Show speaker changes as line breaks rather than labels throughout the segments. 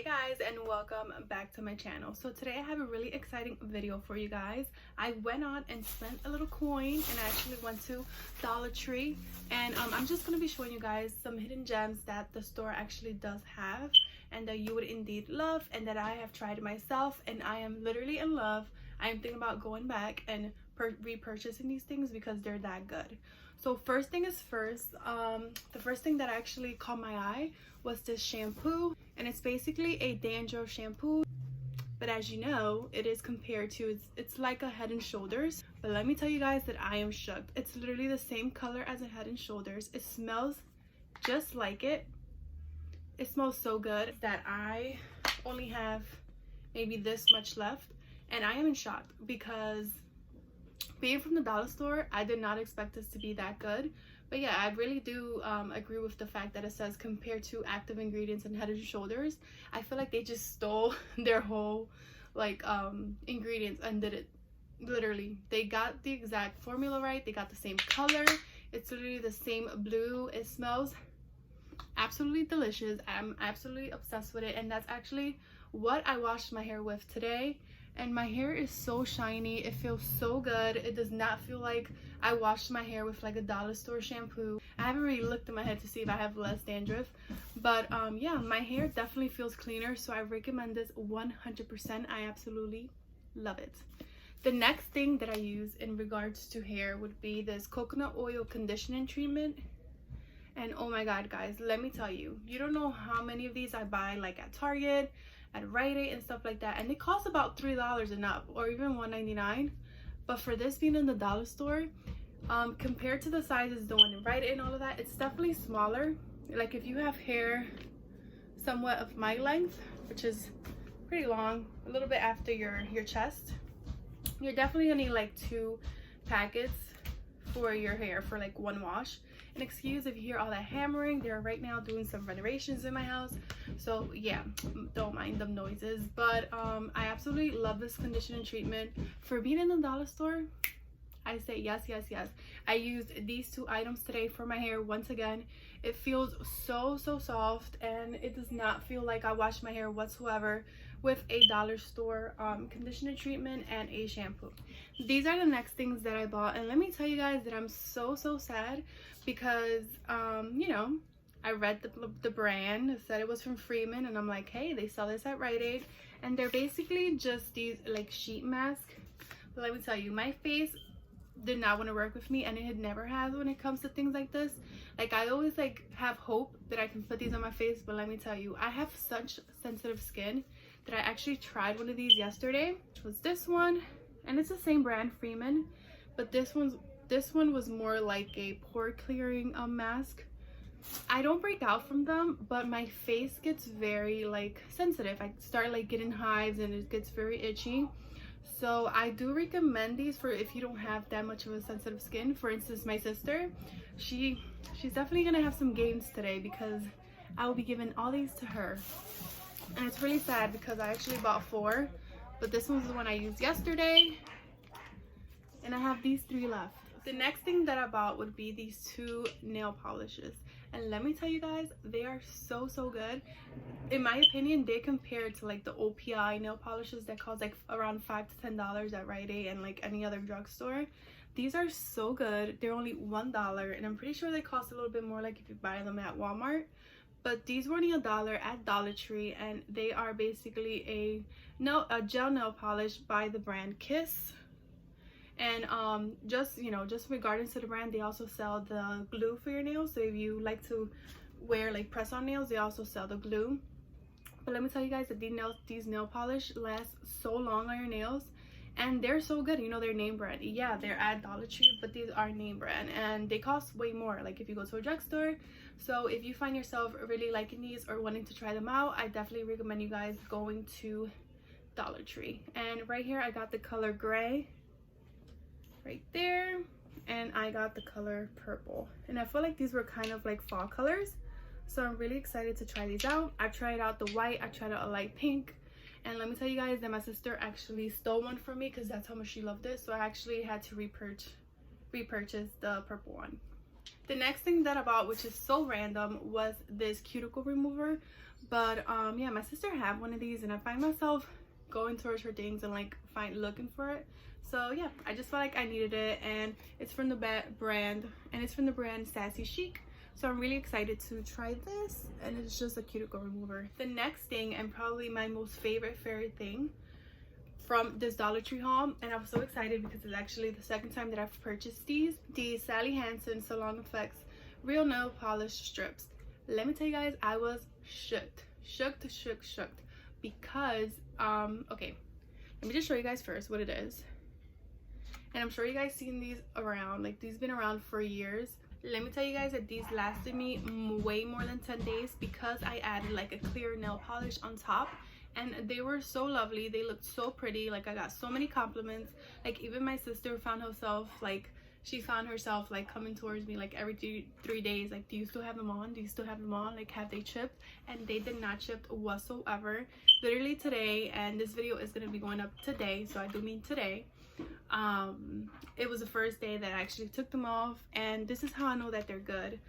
Guys, and welcome back to my channel. So today I have a really exciting video for you guys. I went on and spent a little coin and I actually went to Dollar Tree, and I'm just going to be showing you guys some hidden gems that the store actually does have and that you would indeed love, and that I have tried myself and I am literally in love. I am thinking about going back and repurchasing these things because they're that good. So first thing is first, the first thing that actually caught my eye was this shampoo, and it's basically a dandruff shampoo, but as you know, it is compared to, it's like a Head and Shoulders, but let me tell you guys that I am shook. It's literally the same color as a Head and Shoulders. It smells just like it. It smells so good that I only have maybe this much left, and I am in shock because being from the dollar store, I did not expect this to be that good. But yeah, I really do agree with the fact that it says compared to active ingredients and Head and Shoulders. I feel like they just stole their whole ingredients and did it. Literally, they got the exact formula right. They got the same color. It's literally the same blue. It smells absolutely delicious. I'm absolutely obsessed with it, and that's actually what I washed my hair with today. And my hair is so shiny. It feels so good. It does not feel like I washed my hair with like a dollar store shampoo. I haven't really looked at my head to see if I have less dandruff, but yeah, my hair definitely feels cleaner, so I recommend this 100%. I absolutely love it. The next thing that I use in regards to hair would be this coconut oil conditioning treatment. And oh my god, guys, let me tell you, you don't know how many of these I buy like at Target, at Rite Aid and stuff like that, and they cost about $3 and up, or even $1.99. But for this being in the dollar store, compared to the sizes the one in Rite Aid and all of that, it's definitely smaller. Like if you have hair somewhat of my length, which is pretty long, a little bit after your chest, you're definitely gonna need like 2 packets for your hair for like one wash. And excuse if you hear all that hammering, they're right now doing some renovations in my house, so yeah, don't mind them noises. But I absolutely love this conditioning treatment. For being in the dollar store, I say yes, yes, yes. I used these 2 items today for my hair. Once again, it feels so soft, and it does not feel like I washed my hair whatsoever with a dollar store conditioner treatment and a shampoo. These are the next things that I bought, and let me tell you guys that I'm so sad because you know, I read the brand. It said it was from Freeman, and I'm like, hey, they sell this at Rite Aid, and they're basically just these like sheet masks. But let me tell you, my face did not want to work with me, and it never has when it comes to things like this. Like I always like have hope that I can put these on my face, but let me tell you, I have such sensitive skin that I actually tried one of these yesterday, which was this one, and it's the same brand, Freeman, but this one was more like a pore clearing mask. I don't break out from them, but my face gets very like sensitive. I start like getting hives and it gets very itchy. So I do recommend these for if you don't have that much of a sensitive skin. For instance, my sister, she's definitely gonna have some gains today because I will be giving all these to her. And it's really sad because I actually bought 4, but this one's the one I used yesterday, and I have these 3 left. The next thing that I bought would be these 2 nail polishes, and let me tell you guys, they are so good. In my opinion, they compare to like the OPI nail polishes that cost like around $5 to $10 at Rite Aid and like any other drugstore. These are so good. They're only $1, and I'm pretty sure they cost a little bit more like if you buy them at Walmart. But these were only $1 at Dollar Tree, and they are basically a gel nail polish by the brand Kiss. And just regarding to the brand, they also sell the glue for your nails. So if you like to wear like press-on nails, they also sell the glue. But let me tell you guys that these nail polish last so long on your nails, and they're so good. You know, they're name brand. Yeah, they're at Dollar Tree, but these are name brand, and they cost way more like if you go to a drugstore. So if you find yourself really liking these or wanting to try them out, I definitely recommend you guys going to Dollar Tree. And right here I got the color gray right there, and I got the color purple, and I feel like these were kind of like fall colors, so I'm really excited to try these out. I tried out the white, I tried out a light pink, and let me tell you guys that my sister actually stole one from me because that's how much she loved it, so I actually had to repurchase the purple one. The next thing that I bought, which is so random, was this cuticle remover But yeah, my sister had one of these and I find myself going towards her things and like looking for it. So yeah, I just felt like I needed it, and it's from the brand Sassy Chic. So I'm really excited to try this, and it's just a cuticle remover. The next thing, and probably my most favorite thing from this Dollar Tree haul, and I was so excited because it's actually the second time that I've purchased these Sally Hansen Salon Effects Real Nail Polish Strips. Let me tell you guys, I was shook because okay, let me just show you guys first what it is. And I'm sure you guys seen these around, like these been around for years. Let me tell you guys that these lasted me way more than 10 days because I added like a clear nail polish on top, and they were so lovely. They looked so pretty. Like I got so many compliments. Like even my sister found herself like coming towards me like every 3 days, like, do you still have them on? Do you still have them on? Like, have they chipped? And they did not chip whatsoever. Literally today, and this video is going to be going up today, so I do mean today. It was the first day that I actually took them off, and this is how I know that they're good.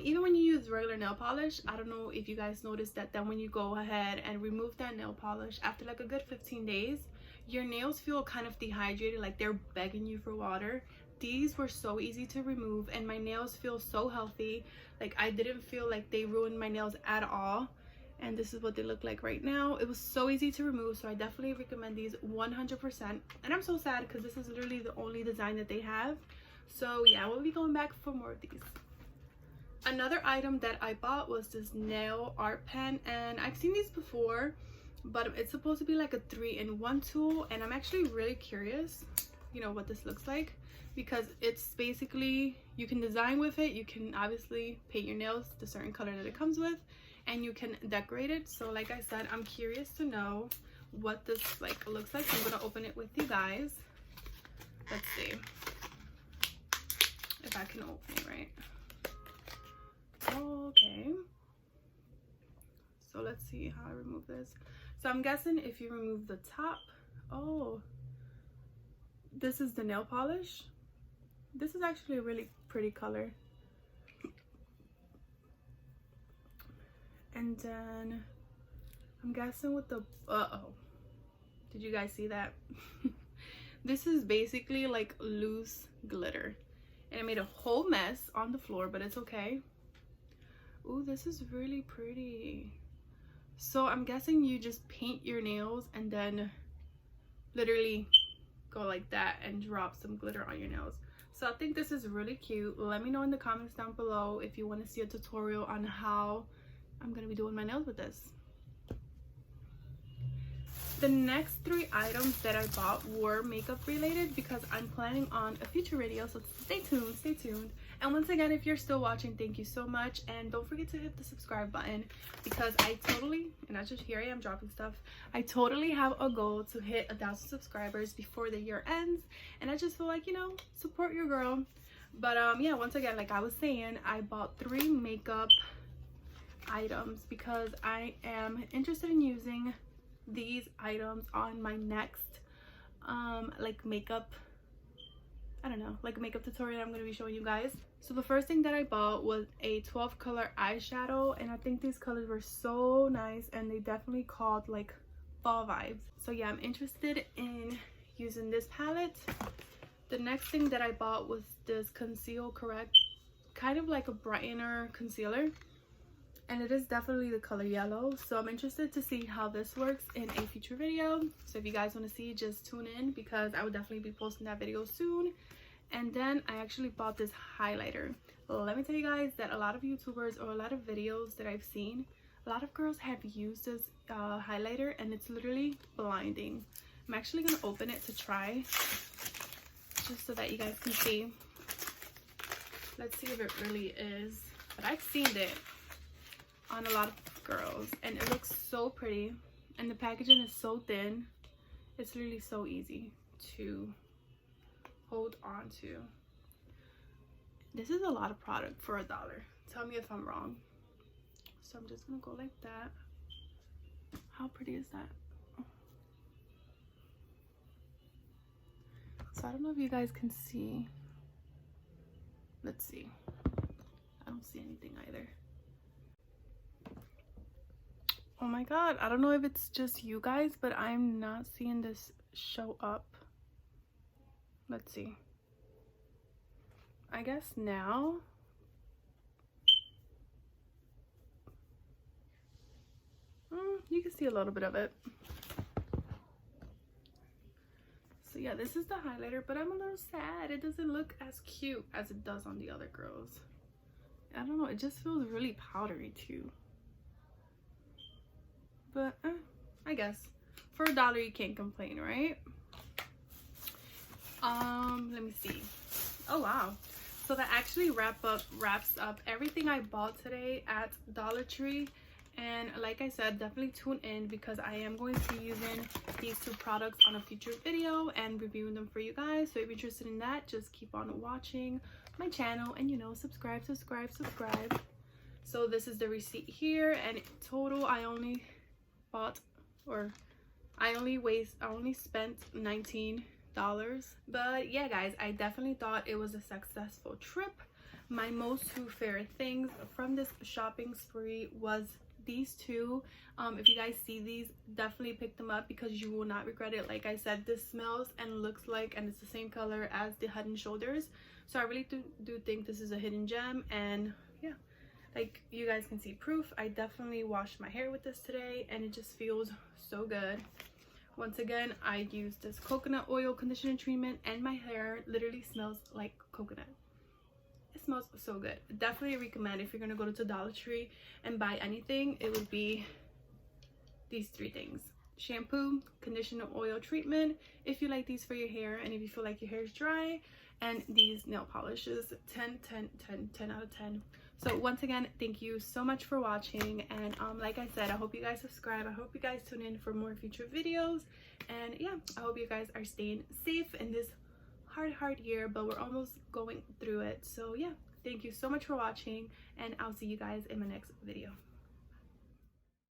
Even when you use regular nail polish, I don't know if you guys noticed that then when you go ahead and remove that nail polish after like a good 15 days, your nails feel kind of dehydrated, like they're begging you for water. These were so easy to remove, and my nails feel so healthy. Like I didn't feel like they ruined my nails at all. And this is what they look like right now. It was so easy to remove, so I definitely recommend these 100%. And I'm so sad because this is literally the only design that they have. So yeah, we'll be going back for more of these. Another item that I bought was this nail art pen, and I've seen these before, but it's supposed to be like a 3-in-1 tool, and I'm actually really curious, you know, what this looks like, because it's basically, you can design with it, you can obviously paint your nails the certain color that it comes with, and you can decorate it. So like I said, I'm curious to know what this like looks like. I'm gonna open it with you guys. Let's see if I can open it right. Okay, so let's see how I remove this. So I'm guessing if you remove the top, oh, this is the nail polish. This is actually a really pretty color. And then I'm guessing with the did you guys see that? This is basically like loose glitter, and it made a whole mess on the floor, but it's okay. Ooh, this is really pretty. So I'm guessing you just paint your nails and then literally go like that and drop some glitter on your nails. So I think this is really cute. Let me know in the comments down below if you want to see a tutorial on how I'm gonna be doing my nails with this. The next 3 items that I bought were makeup related because I'm planning on a future video, so stay tuned. And once again, if you're still watching, thank you so much, and don't forget to hit the subscribe button because I totally, and I just, here I am dropping stuff, I totally have a goal to hit 1,000 subscribers before the year ends, and I just feel like, you know, support your girl. But yeah, once again, like I was saying, I bought 3 makeup items because I am interested in using these items on my next like makeup, I don't know, like a makeup tutorial I'm going to be showing you guys. So the first thing that I bought was a 12 color eyeshadow, and I think these colors were so nice and they definitely called like fall vibes. So yeah, I'm interested in using this palette. The next thing that I bought was this Conceal Correct, kind of like a brightener concealer, and it is definitely the color yellow. So I'm interested to see how this works in a future video. So if you guys want to see, just tune in because I will definitely be posting that video soon. And then I actually bought this highlighter. Let me tell you guys that a lot of YouTubers or a lot of videos that I've seen, a lot of girls have used this highlighter, and it's literally blinding. I'm actually gonna open it to try, just so that you guys can see. Let's see if it really is. But I've seen it on a lot of girls, and it looks so pretty, and the packaging is so thin. It's really so easy to hold on to. This is a lot of product for $1. Tell me if I'm wrong. So I'm just gonna go like that. How pretty is that? So I don't know if you guys can see. Let's see. I don't see anything either. Oh my god, I don't know if it's just you guys, but I'm not seeing this show up. Let's see. I guess now. You can see a little bit of it. So yeah, this is the highlighter, but I'm a little sad. It doesn't look as cute as it does on the other girls. I don't know, it just feels really powdery too. But I guess for $1 you can't complain, right? Let me see. Oh wow, so that actually wraps up everything I bought today at Dollar Tree. And like I said, definitely tune in because I am going to be using these two products on a future video and reviewing them for you guys. So if you're interested in that, just keep on watching my channel and, you know, subscribe. So this is the receipt here, and in total I only bought, or I only spent $19. But yeah guys, I definitely thought it was a successful trip. My most two favorite things from this shopping spree was these two. If you guys see these, definitely pick them up because you will not regret it. Like I said, this smells and looks like, and it's the same color as the Head and Shoulders, so I really do think this is a hidden gem. And yeah, like you guys can see proof. I definitely washed my hair with this today and it just feels so good. Once again, I used this coconut oil conditioner treatment and my hair literally smells like coconut. It smells so good. Definitely recommend if you're gonna go to Dollar Tree and buy anything, it would be these three things: shampoo, conditioner, oil treatment if you like these for your hair, and if you feel like your hair is dry, and these nail polishes. 10 out of 10. So once again, thank you so much for watching, and like I said, I hope you guys subscribe. I hope you guys tune in for more future videos, and yeah, I hope you guys are staying safe in this hard year, but we're almost going through it. So yeah, thank you so much for watching, and I'll see you guys in my next video.